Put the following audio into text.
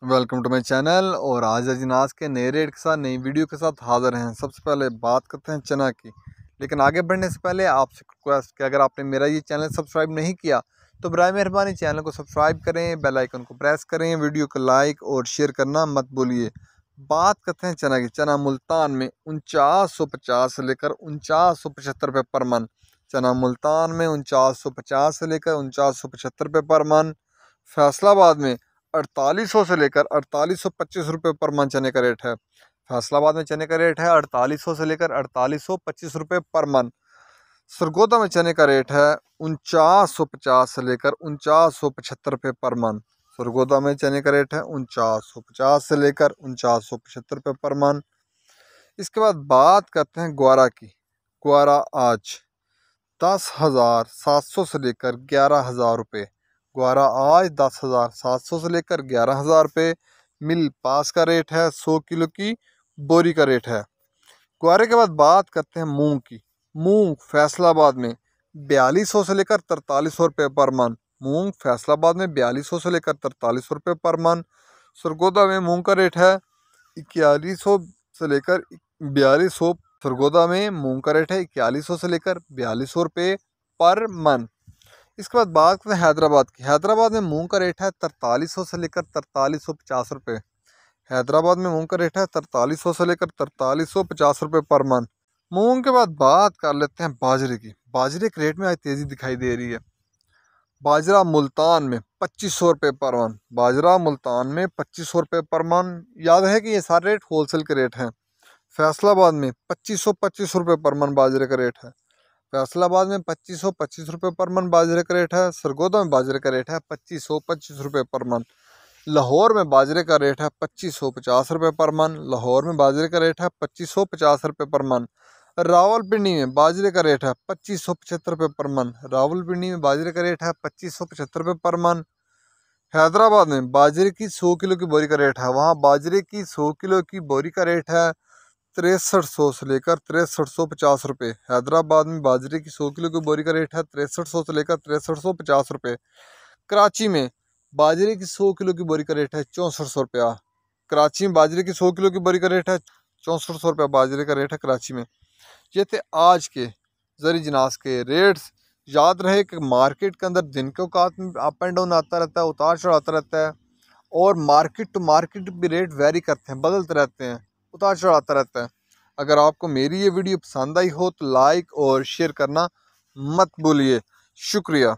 Welcome to my channel. और आज अजनास के नए रेट के साथ नई वीडियो के साथ हाज़िर हैं। सबसे पहले बात करते हैं चना की, लेकिन आगे बढ़ने से पहले आपसे रिक्वेस्ट कि अगर आपने मेरा ये चैनल सब्सक्राइब नहीं किया तो बराए मेहरबानी चैनल को सब्सक्राइब करें, बेल आइकन को प्रेस करें, वीडियो को लाइक और शेयर करना मत भूलिए। बात करते हैं चना की। चना मुल्तान में 4950 से लेकर 4975 रुपये पर मन। चना मुल्तान में 4950 से लेकर 4975 रुपये पर मन। फैसलाबाद में 4800 से लेकर 4825 रुपये पर मन चने का रेट है। फैसलाबाद में चने का रेट है 4800 से लेकर 4825 रुपये पर मन। सरगोदा में चने का रेट है 4950 से लेकर 4975 रुपये पर मन। सरगोदा में चने का रेट है 4950 से लेकर 4975 रुपये पर मन। इसके बाद बात करते हैं ग्वारा की। ग्वारा आज 10,700 से लेकर 11,000 रुपये। ग्वारा आज 10,700 से लेकर 11,000 रुपये मिल पास का रेट है। 100 किलो की बोरी का रेट है। ग्वारे के बाद बात करते हैं मूंग की। मूंग फैसलाबाद में 4200 से लेकर 4300 रुपये पर मन। मूंग फैसलाबाद में 4200 से लेकर 4300 रुपये पर मन। सरगोदा में मूंग का रेट है 4100 से लेकर 4200। सरगोदा में मूंग का रेट है 4100 से लेकर 4200 रुपये पर मन। इसके बाद बात करते हैं हैदराबाद की। हैदराबाद में मूंग का रेट है 4300 से लेकर 4350 रुपये। हैदराबाद में मूंग का रेट है 4300 से लेकर 4350 रुपये पर मन। मूंग के बाद बात कर लेते हैं बाजरे की। बाजरे के रेट में आज तेज़ी दिखाई दे रही है। बाजरा मुल्तान में 2500 रुपये पर मन। बाजरा मुल्तान में 2500 रुपये पर मन। याद है कि ये सारे रेट होलसेल के रेट हैं। फैसलाबाद में 2500 पर मन बाजरे का रेट है। फैसलाबाद में 2525 रुपये पर मन बाजरे का रेट है। सरगोदा में बाजरे का रेट है 2525 रुपये पर मन। लाहौर में बाजरे का रेट है 2550 रुपये पर मन। लाहौर में बाजरे का रेट है 2550 रुपये पर मन। रावलपिंडी में बाजरे का रेट है 2575 रुपये पर मन। रावलपिंडी में बाजरे का रेट है 2575 रुपये पर मन। हैदराबाद में बाजरे की 100 किलो की बोरी का रेट है। वहाँ बाजरे की 100 किलो की बोरी का रेट है 6300 से लेकर 6350 रुपये। हैदराबाद में बाजरे की 100 किलो की बोरी का रेट है 6300 से लेकर 6350 रुपये। कराची में बाजरे की 100 किलो की बोरी का रेट है 6400 रुपया। कराची में बाजरे की 100 किलो की बोरी का रेट है 6400 रुपया। बाजरे का रेट है कराची में। ये थे आज के जरी जनास के रेट्स। याद रहे कि मार्केट के अंदर दिन के औकात में अप एंड डाउन आता रहता है, उतार चढ़ाव आता रहता है, और मार्केट टू मार्केट भी रेट वेरी करते हैं, बदलते रहते हैं, उतार चढ़ाव आता रहता है। अगर आपको मेरी ये वीडियो पसंद आई हो तो लाइक और शेयर करना मत भूलिए। शुक्रिया।